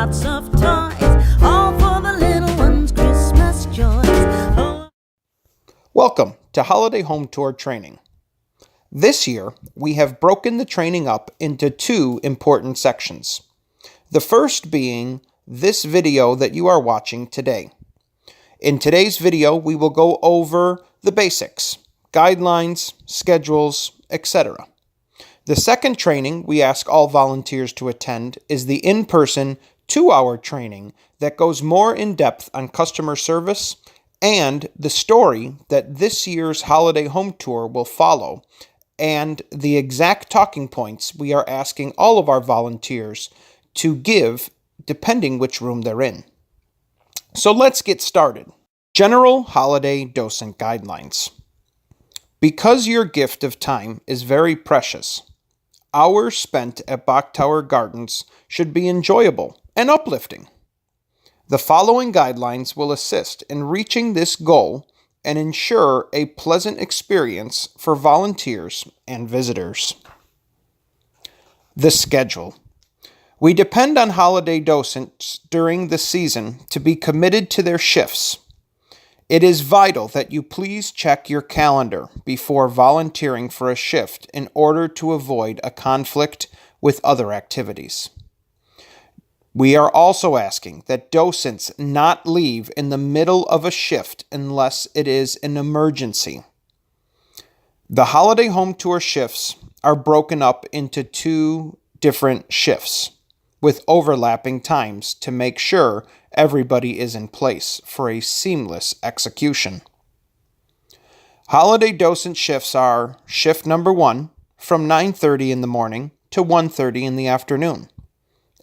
lots of toys, all for the little ones' Christmas joys. Oh. Welcome to Holiday Home Tour Training. This year, we have broken the training up into two important sections. The first being this video that you are watching today. In today's video, we will go over the basics, guidelines, schedules, etc. The second training we ask all volunteers to attend is the in-person 2-hour training that goes more in depth on customer service and the story that this year's Holiday Home Tour will follow, and the exact talking points we are asking all of our volunteers to give depending which room they're in. So let's get started. General Holiday Docent Guidelines. Because your gift of time is very precious, hours spent at Bachtower Gardens should be enjoyable and uplifting. The following guidelines will assist in reaching this goal and ensure a pleasant experience for volunteers and visitors. The schedule. We depend on holiday docents during the season to be committed to their shifts. It is vital that you please check your calendar before volunteering for a shift in order to avoid a conflict with other activities. We are also asking that docents not leave in the middle of a shift unless it is an emergency. The Holiday Home Tour shifts are broken up into two different shifts with overlapping times to make sure everybody is in place for a seamless execution. Holiday docent shifts are shift number 1 from 9:30 in the morning to 1:30 in the afternoon,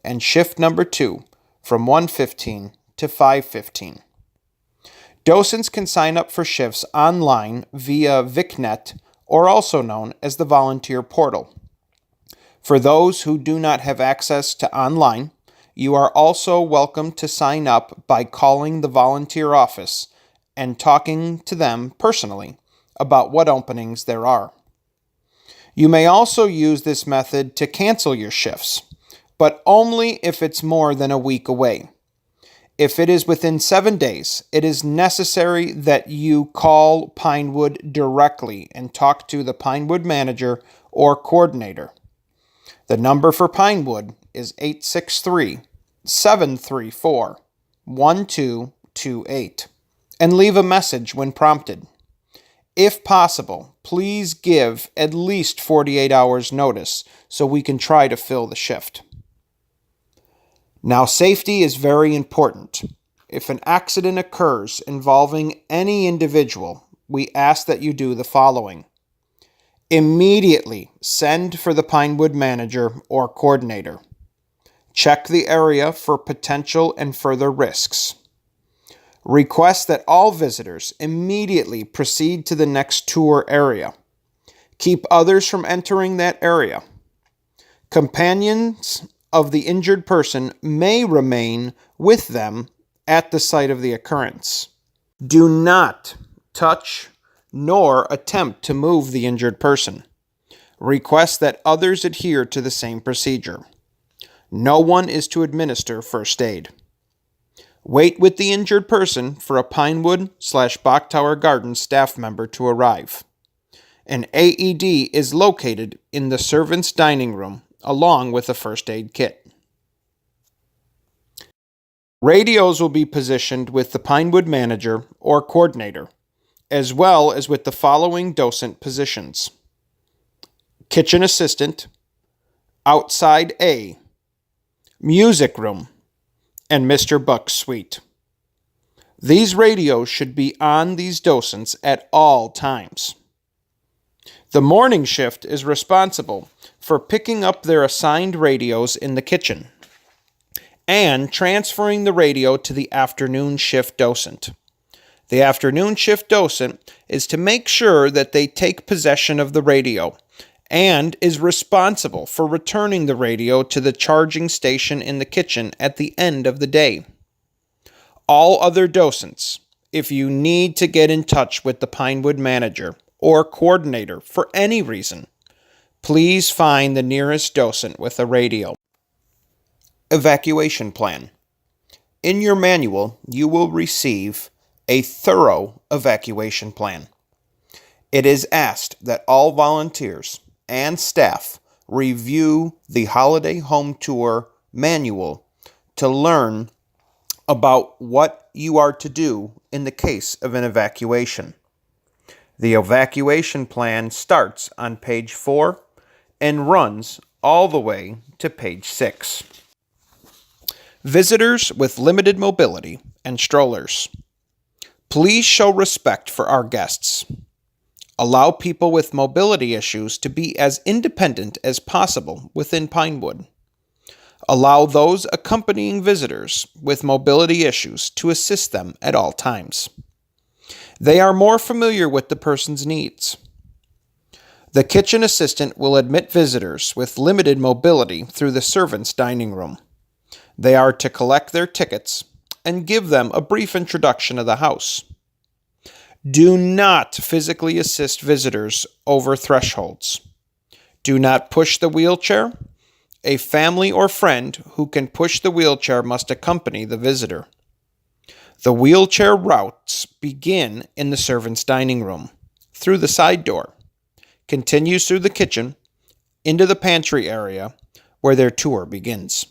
and shift number 2 from 1:15 to 5:15. Docents can sign up for shifts online via VicNet, or also known as the Volunteer Portal. For those who do not have access to online, you are also welcome to sign up by calling the volunteer office and talking to them personally about what openings there are. You may also use this method to cancel your shifts, but only if it's more than a week away. If it is within 7 days, it is necessary that you call Pinewood directly and talk to the Pinewood manager or coordinator. The number for Pinewood is 863-734-1228, and leave a message when prompted. If possible, please give at least 48 hours notice so we can try to fill the shift. Now, safety is very important. If an accident occurs involving any individual, we ask that you do the following. Immediately send for the Pinewood manager or coordinator. Check the area for potential and further risks. Request that all visitors immediately proceed to the next tour area. Keep others from entering that area. Companions of the injured person may remain with them at the site of the occurrence. Do not touch nor attempt to move the injured person. Request that others adhere to the same procedure. No one is to administer first aid. Wait with the injured person for a Pinewood/Bachtower Gardens staff member to arrive. An AED is located in the servants' dining room along with a first aid kit. Radios will be positioned with the Pinewood manager or coordinator, as well as with the following docent positions: kitchen assistant, outside A, music room, and Mr. Buck's suite. These radios should be on these docents at all times. The morning shift is responsible for picking up their assigned radios in the kitchen and transferring the radio to the afternoon shift docent. The afternoon shift docent is to make sure that they take possession of the radio and is responsible for returning the radio to the charging station in the kitchen at the end of the day. All other docents, if you need to get in touch with the Pinewood manager or coordinator for any reason, please find the nearest docent with a radio. Evacuation plan. In your manual, you will receive a thorough evacuation plan. It is asked that all volunteers and staff review the Holiday Home Tour manual to learn about what you are to do in the case of an evacuation. The evacuation plan starts on page 4 and runs all the way to page 6. Visitors with limited mobility and strollers. Please show respect for our guests. Allow people with mobility issues to be as independent as possible within Pinewood. Allow those accompanying visitors with mobility issues to assist them at all times. They are more familiar with the person's needs. The kitchen assistant will admit visitors with limited mobility through the servants' dining room. They are to collect their tickets and give them a brief introduction of the house. Do not physically assist visitors over thresholds. Do not push the wheelchair. A family or friend who can push the wheelchair must accompany the visitor. The wheelchair routes begin in the servants' dining room, through the side door, continues through the kitchen, into the pantry area, where their tour begins.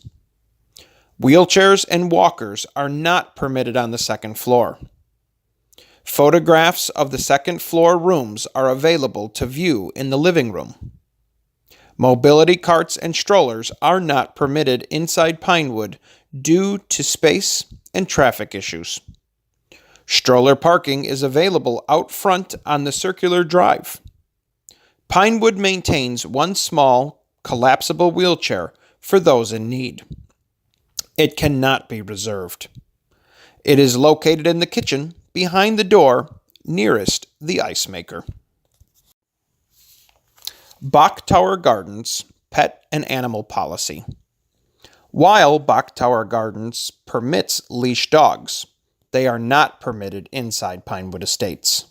Wheelchairs and walkers are not permitted on the second floor. Photographs of the second floor rooms are available to view in the living room. Mobility carts and strollers are not permitted inside Pinewood due to space and traffic issues. Stroller parking is available out front on the circular drive. Pinewood maintains one small, collapsible wheelchair for those in need. It cannot be reserved. It is located in the kitchen behind the door nearest the ice maker. Bok Tower Gardens Pet and Animal Policy. While Bok Tower Gardens permits leash dogs, they are not permitted inside Pinewood Estates.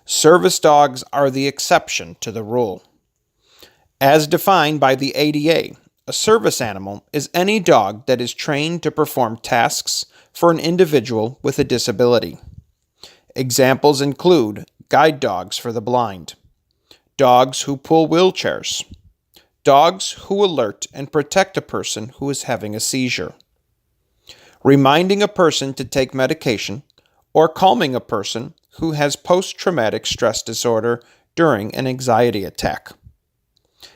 Service dogs are the exception to the rule. As defined by the ADA, a service animal is any dog that is trained to perform tasks for an individual with a disability. Examples include guide dogs for the blind, dogs who pull wheelchairs, dogs who alert and protect a person who is having a seizure, reminding a person to take medication, or calming a person who has post-traumatic stress disorder during an anxiety attack.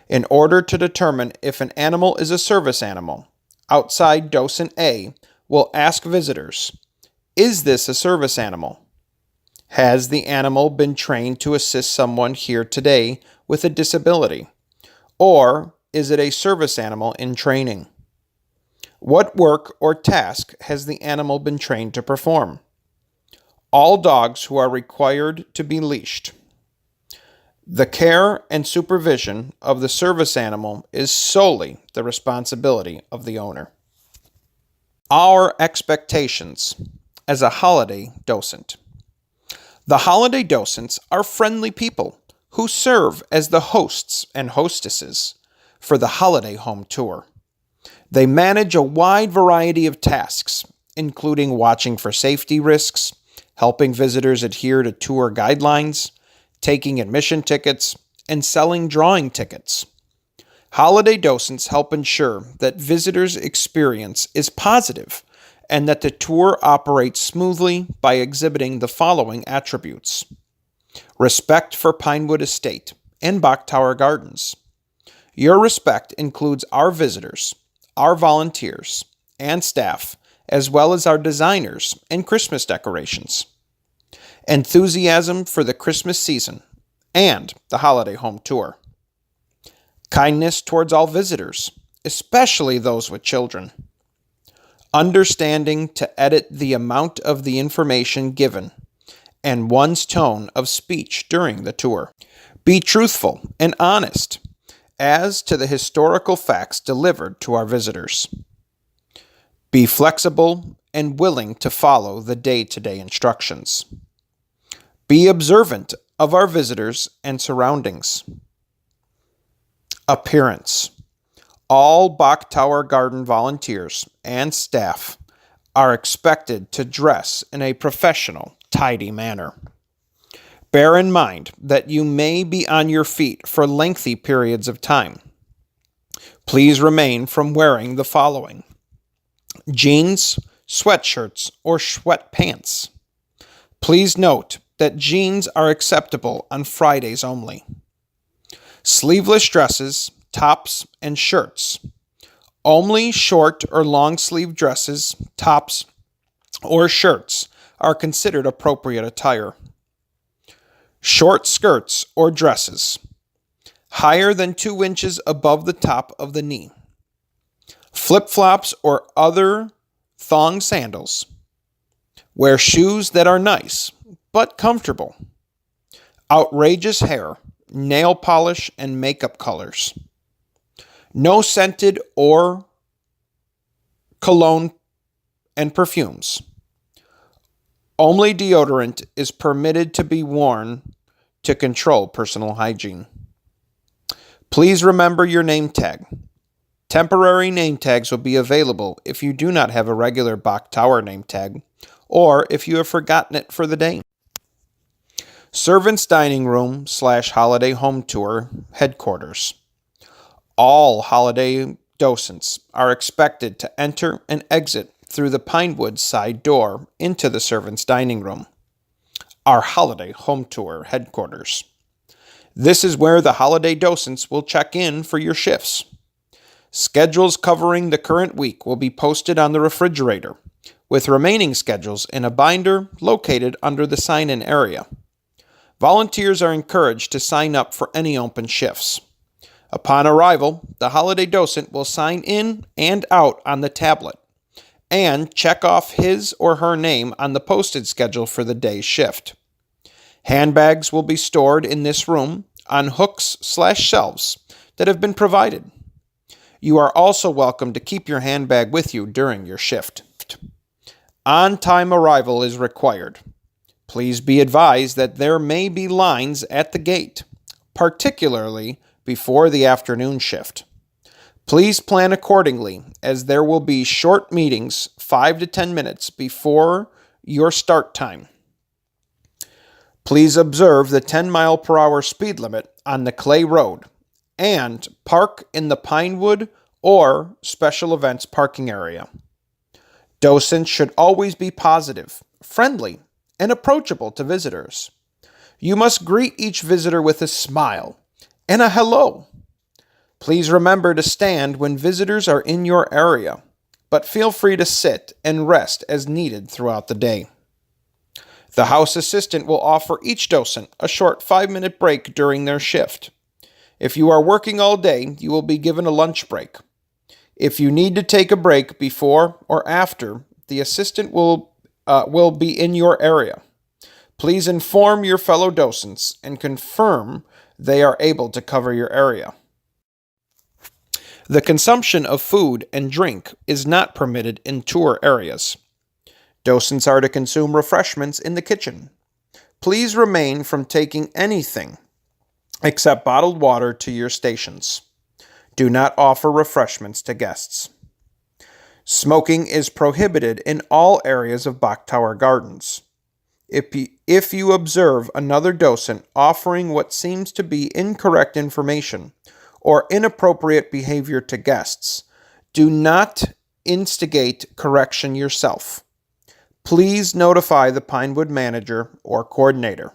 In order to determine if an animal is a service animal, outside Docent A will ask visitors, is this a service animal? Has the animal been trained to assist someone here today with a disability? Or is it a service animal in training? What work or task has the animal been trained to perform? All dogs who are required to be leashed. The care and supervision of the service animal is solely the responsibility of the owner. Our expectations as a holiday docent. The holiday docents are friendly people who serve as the hosts and hostesses for the holiday home tour. They manage a wide variety of tasks, including watching for safety risks, helping visitors adhere to tour guidelines, taking admission tickets, and selling drawing tickets. Holiday docents help ensure that visitors' experience is positive and that the tour operates smoothly by exhibiting the following attributes: respect for Pinewood Estate and Bok Tower Gardens. Your respect includes our visitors, our volunteers, and staff, as well as our designers and Christmas decorations. Enthusiasm for the Christmas season and the holiday home tour. Kindness towards all visitors, especially those with children. Understanding to edit the amount of the information given and one's tone of speech during the tour. Be truthful and honest as to the historical facts delivered to our visitors. Be flexible and willing to follow the day-to-day instructions. Be observant of our visitors and surroundings. Appearance. All Bok Tower Garden volunteers and staff are expected to dress in a professional, tidy manner. Bear in mind that you may be on your feet for lengthy periods of time. Please refrain from wearing the following: jeans, sweatshirts, or sweatpants. Please note that jeans are acceptable on Fridays only. Sleeveless dresses, tops, and shirts. Only short or long sleeve dresses, tops, or shirts are considered appropriate attire. Short skirts or dresses, higher than 2 inches above the top of the knee. Flip-flops or other thong sandals. Wear shoes that are nice but comfortable. Outrageous hair, nail polish, and makeup colors. No scented or cologne and perfumes. Only deodorant is permitted to be worn to control personal hygiene. Please remember your name tag. Temporary name tags will be available if you do not have a regular Bach Tower name tag or if you have forgotten it for the day. Servants' Dining Room / Holiday Home Tour Headquarters. All holiday docents are expected to enter and exit through the Pinewood side door into the Servants' Dining Room, our Holiday Home Tour Headquarters. This is where the holiday docents will check in for your shifts. Schedules covering the current week will be posted on the refrigerator, with remaining schedules in a binder located under the sign-in area. Volunteers are encouraged to sign up for any open shifts. Upon arrival, the holiday docent will sign in and out on the tablet and check off his or her name on the posted schedule for the day's shift. Handbags will be stored in this room on hooks / shelves that have been provided. You are also welcome to keep your handbag with you during your shift. On-time arrival is required. Please be advised that there may be lines at the gate, particularly before the afternoon shift. Please plan accordingly, as there will be short meetings 5 to 10 minutes before your start time. Please observe the 10-mile-per-hour speed limit on the Clay Road and park in the Pinewood or special events parking area. Docents should always be positive, friendly, and approachable to visitors. You must greet each visitor with a smile and a hello. Please remember to stand when visitors are in your area, but feel free to sit and rest as needed throughout the day. The house assistant will offer each docent a short 5-minute break during their shift. If you are working all day, you will be given a lunch break. If you need to take a break before or after, the assistant will be in your area. Please inform your fellow docents and confirm they are able to cover your area. The consumption of food and drink is not permitted in tour areas. Docents are to consume refreshments in the kitchen. Please refrain from taking anything except bottled water to your stations. Do not offer refreshments to guests. Smoking is prohibited in all areas of Bach Tower Gardens. If you observe another docent offering what seems to be incorrect information or inappropriate behavior to guests, do not instigate correction yourself. Please notify the Pinewood manager or coordinator.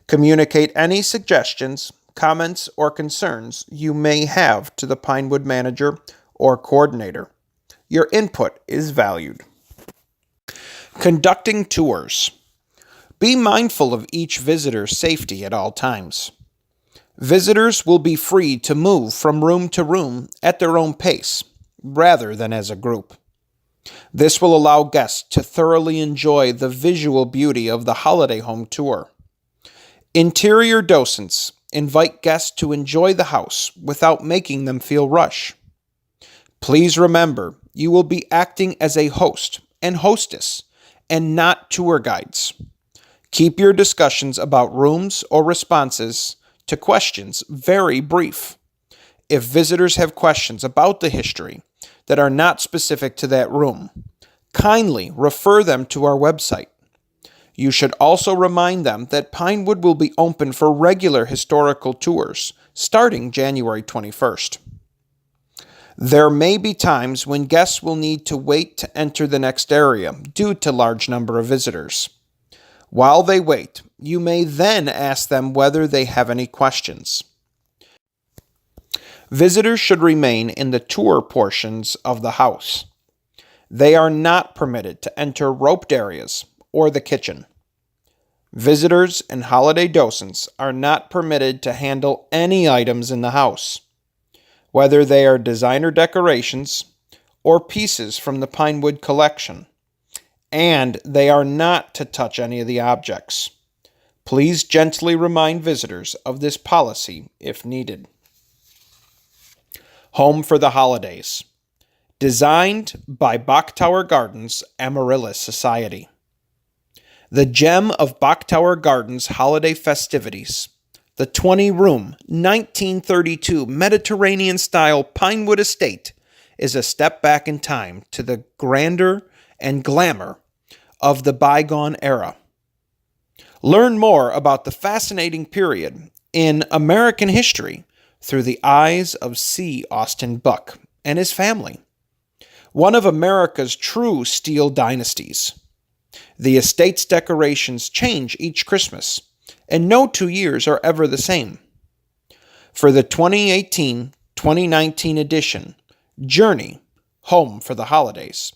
Communicate any suggestions, comments, or concerns you may have to the Pinewood manager or coordinator. Your input is valued. Conducting tours. Be mindful of each visitor's safety at all times. Visitors will be free to move from room to room at their own pace, rather than as a group. This will allow guests to thoroughly enjoy the visual beauty of the holiday home tour. Interior docents invite guests to enjoy the house without making them feel rushed. Please remember, you will be acting as a host and hostess and not tour guides. Keep your discussions about rooms or responses to questions very brief. If visitors have questions about the history that are not specific to that room, kindly refer them to our website. You should also remind them that Pinewood will be open for regular historical tours starting January 21st. There may be times when guests will need to wait to enter the next area due to large number of visitors. While they wait, you may then ask them whether they have any questions. Visitors should remain in the tour portions of the house. They are not permitted to enter roped areas or the kitchen. Visitors and holiday docents are not permitted to handle any items in the house, whether they are designer decorations or pieces from the Pinewood collection, and they are not to touch any of the objects. Please gently remind visitors of this policy if needed. Home for the Holidays. Designed by Bachtower Gardens Amaryllis Society. The gem of Bachtower Gardens holiday festivities, the 20-room, 1932 Mediterranean-style Pinewood estate, is a step back in time to the grandeur and glamour of the bygone era. Learn more about the fascinating period in American history through the eyes of C. Austin Buck and his family, one of America's true steel dynasties. The estate's decorations change each Christmas, and no 2 years are ever the same. For the 2018-2019 edition, Journey, Home for the Holidays,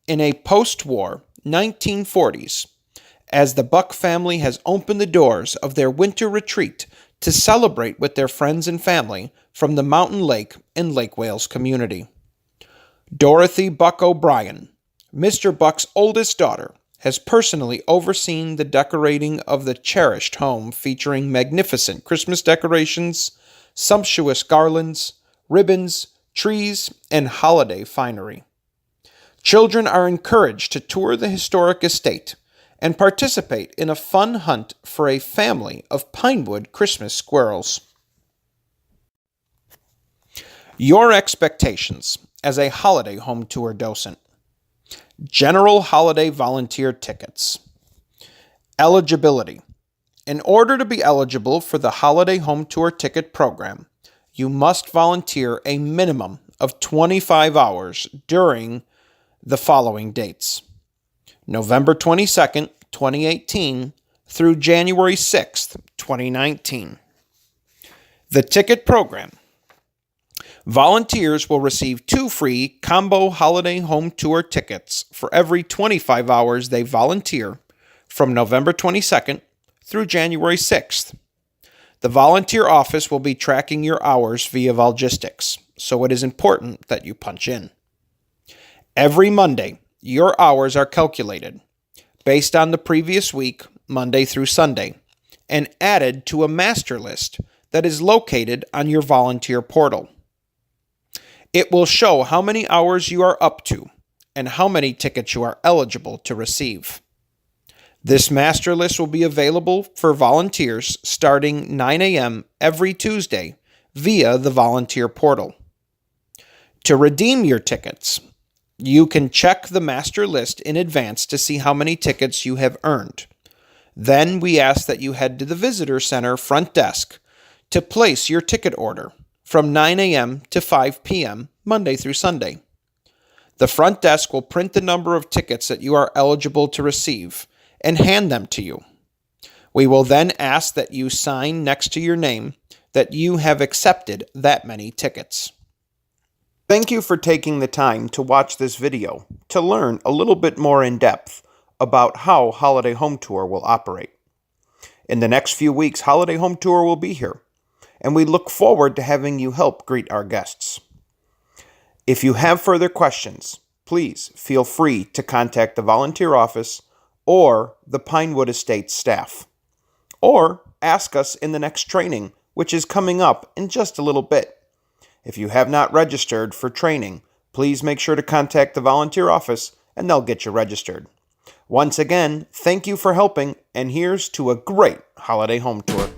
in a post-war 1940s, as the Buck family has opened the doors of their winter retreat to celebrate with their friends and family from the Mountain Lake and Lake Wales community. Dorothy Buck O'Brien, Mr. Buck's oldest daughter, has personally overseen the decorating of the cherished home, featuring magnificent Christmas decorations, sumptuous garlands, ribbons, trees, and holiday finery. Children are encouraged to tour the historic estate and participate in a fun hunt for a family of Pinewood Christmas squirrels. Your expectations as a holiday home tour docent. General holiday volunteer tickets. Eligibility. In order to be eligible for the holiday home tour ticket program, you must volunteer a minimum of 25 hours during the following dates: November 22nd, 2018 through January 6th, 2019. The ticket program. Volunteers will receive 2 free combo holiday home tour tickets for every 25 hours they volunteer from November 22nd through January 6th. The volunteer office will be tracking your hours via Volgistics, so it is important that you punch in. Every Monday, your hours are calculated based on the previous week, Monday through Sunday, and added to a master list that is located on your volunteer portal. It will show how many hours you are up to and how many tickets you are eligible to receive. This master list will be available for volunteers starting 9 a.m. every Tuesday via the volunteer portal. To redeem your tickets, you can check the master list in advance to see how many tickets you have earned. Then we ask that you head to the Visitor Center front desk to place your ticket order from 9 a.m. to 5 p.m. Monday through Sunday. The front desk will print the number of tickets that you are eligible to receive and hand them to you. We will then ask that you sign next to your name that you have accepted that many tickets. Thank you for taking the time to watch this video to learn a little bit more in depth about how Holiday Home Tour will operate. In the next few weeks, Holiday Home Tour will be here, and we look forward to having you help greet our guests. If you have further questions, please feel free to contact the volunteer office or the Pinewood Estate staff, or ask us in the next training, which is coming up in just a little bit. If you have not registered for training, please make sure to contact the volunteer office and they'll get you registered. Once again, thank you for helping, and here's to a great holiday home tour.